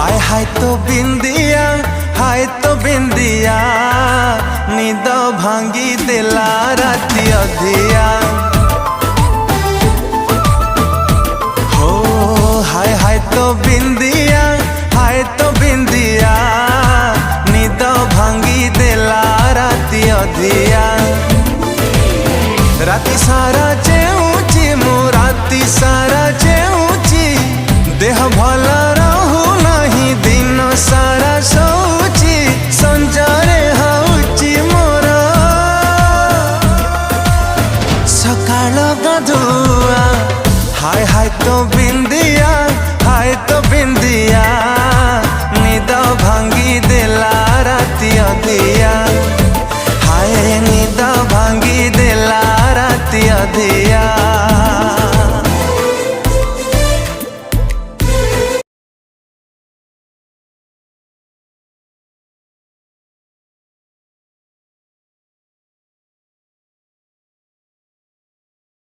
हाय तो बिंदिया निद भांगी देला राती अधिया। हो हाय तो बिंदिया निद भांगी देला राती अधिया। राती सारा